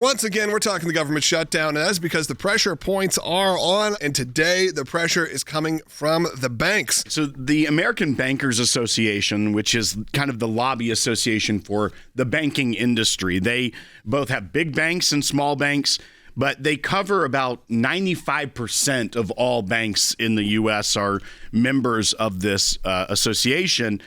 Once again, we're talking the government shutdown, and that's because the pressure points are on, and today the pressure is coming from the banks. So the American Bankers Association, which is kind of the lobby association for the banking industry, they both have big banks and small banks, but they cover about 95% of all banks in the U.S. are members of this association,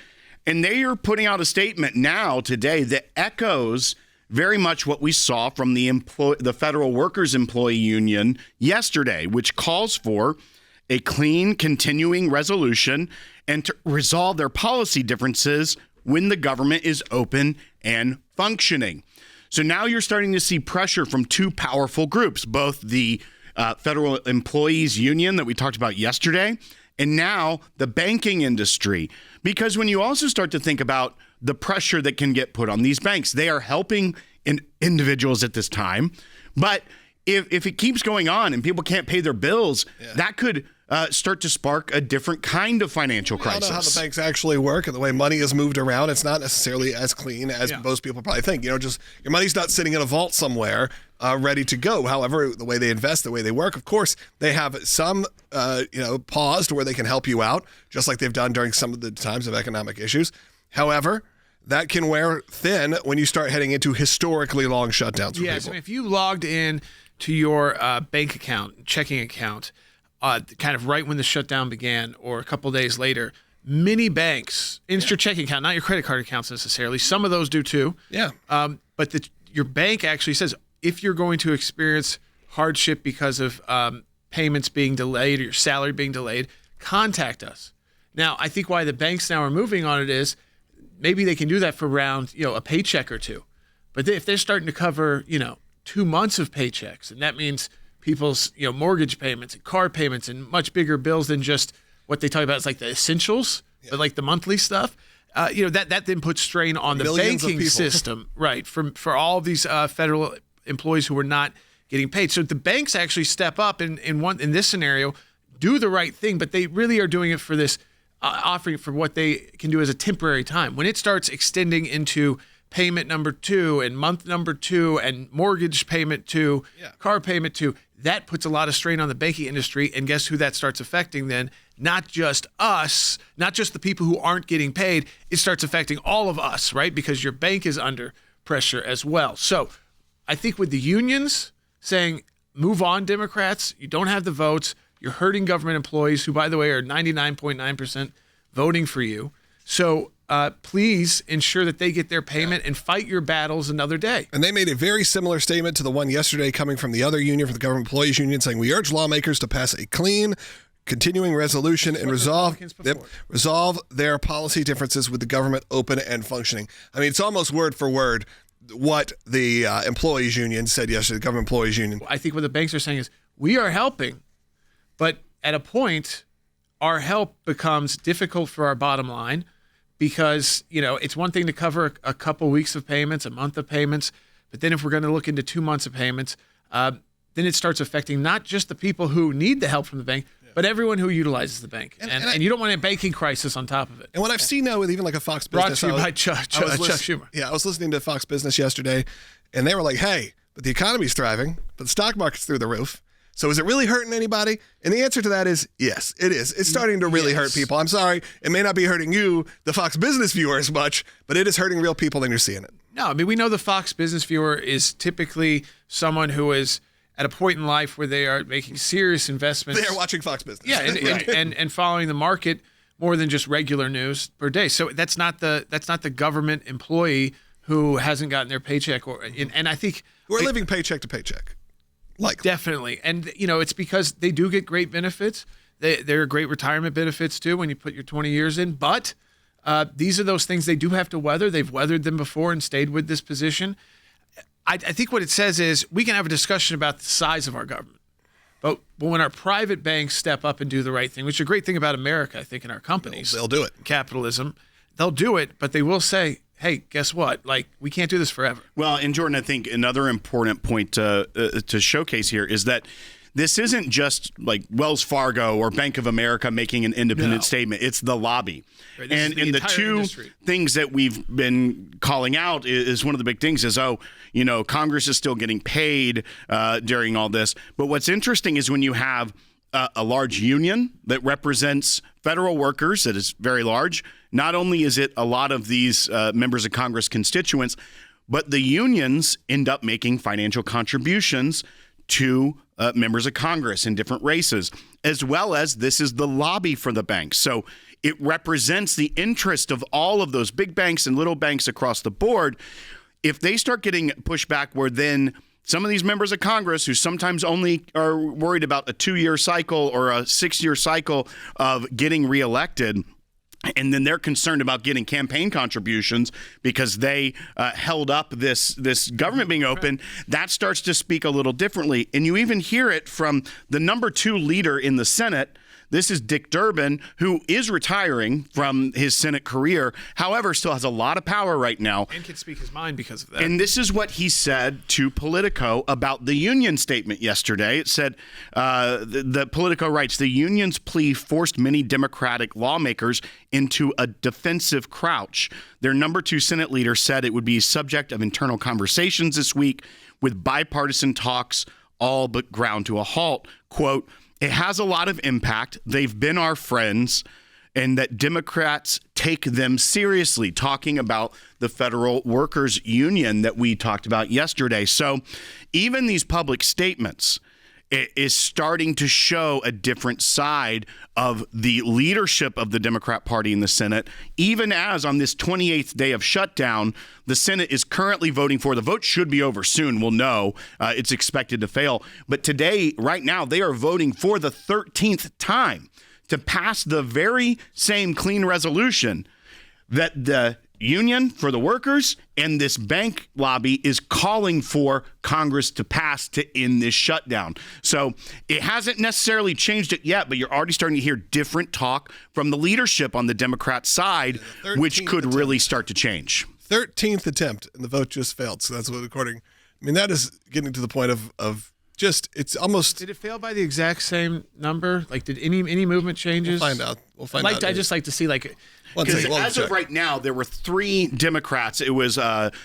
and they are putting out a statement now today that echoes very much what we saw from the Federal Workers Employee Union yesterday, which calls for a clean, continuing resolution and to resolve their policy differences when the government is open and functioning. So now you're starting to see pressure from two powerful groups, both the Federal Employees Union that we talked about yesterday, and now the banking industry. Because when you also start to think about the pressure that can get put on these banks, they are helping individuals at this time. But if it keeps going on and people can't pay their bills, that could start to spark a different kind of financial crisis. I don't know how the banks actually work and the way money is moved around. It's not necessarily as clean as most people probably think. Just your money's not sitting in a vault somewhere ready to go. However, the way they invest, the way they work, of course, they have some paused where they can help you out, just like they've done during some of the times of economic issues. However, that can wear thin when you start heading into historically long shutdowns for people. So if you logged in to your bank account, checking account, kind of right when the shutdown began or a couple days later, many banks, instant checking account, not your credit card accounts necessarily, some of those do too. Yeah. But your bank actually says if you're going to experience hardship because of payments being delayed or your salary being delayed, contact us. Now, I think why the banks now are moving on it is maybe they can do that for around, a paycheck or two. But if they're starting to cover, 2 months of paychecks, and that means people's, mortgage payments and car payments and much bigger bills than just what they talk about is like the essentials, but like the monthly stuff, that then puts strain on the banking system, right, for all of these federal employees who are not getting paid. So the banks actually step up in this scenario, do the right thing, but they really are doing it for this offering for what they can do as a temporary time. When it starts extending into payment number 2 and month number 2 and mortgage payment 2, car payment 2, that puts a lot of strain on the banking industry. And guess who that starts affecting then? Not just us, not just the people who aren't getting paid. It starts affecting all of us, right? Because your bank is under pressure as well. So I think with the unions saying, move on, Democrats, you don't have the votes. You're hurting government employees who, by the way, are 99.9% voting for you. So please ensure that they get their payment and fight your battles another day. And they made a very similar statement to the one yesterday coming from the other union, from the Government Employees Union, saying, we urge lawmakers to pass a clean, continuing resolution and resolve their policy differences with the government open and functioning. I mean, it's almost word for word what the employees union said yesterday, the Government Employees Union. I think what the banks are saying is, we are helping, but at a point, our help becomes difficult for our bottom line because, it's one thing to cover a couple weeks of payments, a month of payments, but then if we're going to look into 2 months of payments, then it starts affecting not just the people who need the help from the bank, but everyone who utilizes the bank. And you don't want a banking crisis on top of it. And what I've seen now with even like a Fox Business. Brought to you by Chuck Schumer. Yeah, I was listening to Fox Business yesterday, and they were like, hey, but the economy's thriving, but the stock market's through the roof. So is it really hurting anybody? And the answer to that is yes, it is. It's starting to really hurt people. I'm sorry, it may not be hurting you, the Fox Business viewer, as much, but it is hurting real people and you're seeing it. No, I mean, we know the Fox Business viewer is typically someone who is at a point in life where they are making serious investments. They are watching Fox Business. Yeah, and following the market more than just regular news per day. So that's not the government employee who hasn't gotten their paycheck and I think who are living paycheck to paycheck. Likely. Definitely. And, it's because they do get great benefits. There are great retirement benefits, too, when you put your 20 years in. But these are those things they do have to weather. They've weathered them before and stayed with this position. I think what it says is we can have a discussion about the size of our government. But when our private banks step up and do the right thing, which is a great thing about America, I think, in our companies. They'll do it. Capitalism. They'll do it, but they will say, hey, guess what? Like, we can't do this forever. Well, and Jordan, I think another important point to showcase here is that this isn't just like Wells Fargo or Bank of America making an independent statement. It's the lobby. Right, and the two industry. things that we've been calling out is one of the big things is, Congress is still getting paid during all this. But what's interesting is when you have a large union that represents federal workers that is very large, not only is it a lot of these members of Congress constituents, but the unions end up making financial contributions to members of Congress in different races, as well as this is the lobby for the banks. So it represents the interest of all of those big banks and little banks across the board. If they start getting pushback where then some of these members of Congress who sometimes only are worried about a 2-year cycle or a 6-year cycle of getting reelected, and then they're concerned about getting campaign contributions because they held up this government being open, that starts to speak a little differently. And you even hear it from the number 2 leader in the Senate. This is Dick Durbin, who is retiring from his Senate career, however, still has a lot of power right now. And can speak his mind because of that. And this is what he said to Politico about the union statement yesterday. It said, the Politico writes, the union's plea forced many Democratic lawmakers into a defensive crouch. Their number 2 Senate leader said it would be subject of internal conversations this week with bipartisan talks all but ground to a halt. Quote, it has a lot of impact. They've been our friends, and that Democrats take them seriously, talking about the Federal Workers Union that we talked about yesterday. So even these public statements is starting to show a different side of the leadership of the Democrat Party in the Senate, even as on this 28th day of shutdown, the Senate is currently voting for. The vote should be over soon. We'll know. It's expected to fail. But today, right now, they are voting for the 13th time to pass the very same clean resolution that the union for the workers and this bank lobby is calling for Congress to pass to end this shutdown. So it hasn't necessarily changed it yet, but you're already starting to hear different talk from the leadership on the Democrat side, which could really start to change. 13th attempt, and the vote just failed. So that's what, that is getting to the point of just, it's almost. Did it fail by the exact same number? Like, did any movement changes? We'll find out. I just like to see, like, because as of right now, there were 3 Democrats. It was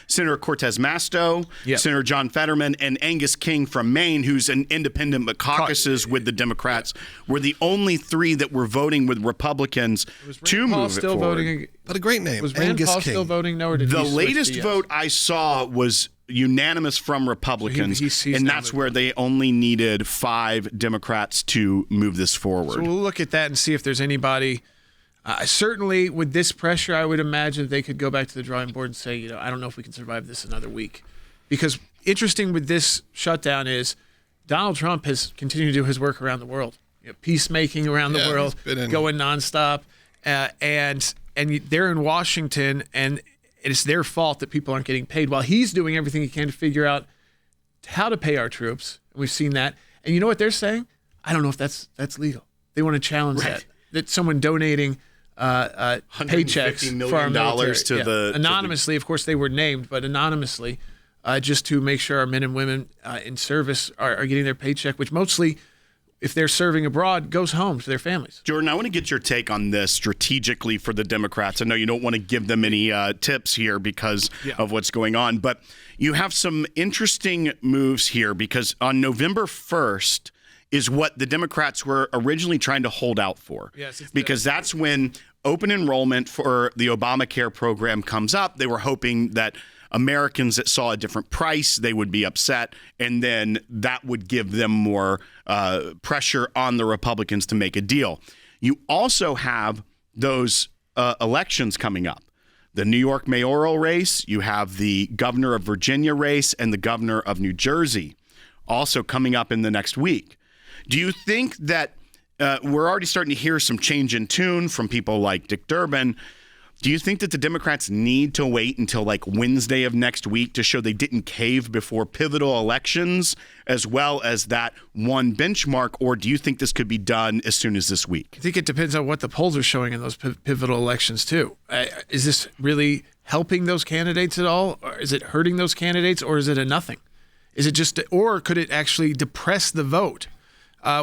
Senator Cortez Masto, Senator John Fetterman, and Angus King from Maine, who's an independent but caucuses with the Democrats, were the only 3 that were voting with Republicans to move it forward. Voting, but a great name, was Rand Angus Paul King. still voting no, or did the he latest vote I saw was unanimous from Republicans, and that's where they only needed 5 Democrats to move this forward. So we'll look at that and see if there's anybody. Certainly, with this pressure, I would imagine they could go back to the drawing board and say, I don't know if we can survive this another week. Because interesting with this shutdown is Donald Trump has continued to do his work around the world, peacemaking around the world, going nonstop, and they're in Washington, and it's their fault that people aren't getting paid while he's doing everything he can to figure out how to pay our troops. We've seen that. And you know what they're saying? I don't know if that's legal. They want to challenge that someone donating paychecks $150 for our military to the anonymously. Of course, they were named, but anonymously, just to make sure our men and women in service are getting their paycheck, which mostly, if they're serving abroad, goes home to their families. Jordan, I want to get your take on this strategically for the Democrats. I know you don't want to give them any tips here because of what's going on, but you have some interesting moves here because on November 1st is what the Democrats were originally trying to hold out for. Yes, because that's when open enrollment for the Obamacare program comes up. They were hoping that Americans that saw a different price, they would be upset, and then that would give them more pressure on the Republicans to make a deal. You also have those elections coming up. The New York mayoral race, you have the governor of Virginia race, and the governor of New Jersey also coming up in the next week. Do you think that we're already starting to hear some change in tune from people like Dick Durbin? Do you think that the Democrats need to wait until like Wednesday of next week to show they didn't cave before pivotal elections as well as that one benchmark? Or do you think this could be done as soon as this week? I think it depends on what the polls are showing in those pivotal elections, too. Is this really helping those candidates at all? Or is it hurting those candidates, or is it a nothing? Is it just, or could it actually depress the vote?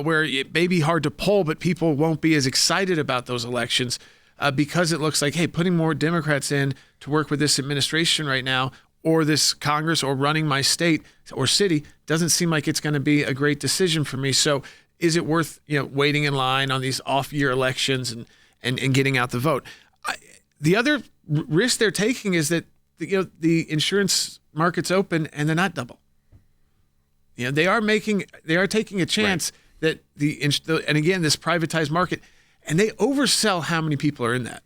where it may be hard to poll, but people won't be as excited about those elections because it looks like, hey, putting more Democrats in to work with this administration right now, or this Congress, or running my state or city, doesn't seem like it's going to be a great decision for me. So is it worth waiting in line on these off-year elections and getting out the vote? The other risk they're taking is that the insurance market's open and they're not double. They are taking a chance that and again, this privatized market, and they oversell how many people are in that.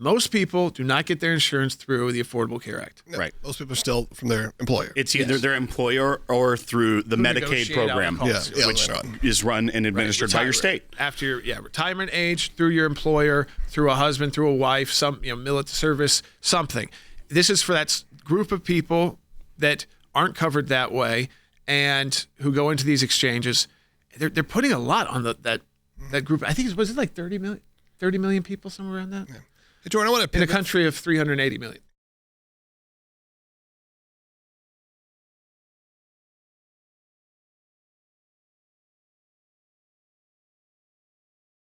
Most people do not get their insurance through the Affordable Care Act. No, right. Most people are still from their employer. It's either their employer or through the Medicaid program, which is run and administered by your state. After your retirement age, through your employer, through a husband, through a wife, some military service, something. This is for that group of people that aren't covered that way and who go into these exchanges. They're putting a lot on that group. I think was it like 30 million people, somewhere around that? Yeah. Hey, Jordan, I want to in a country of 380 million.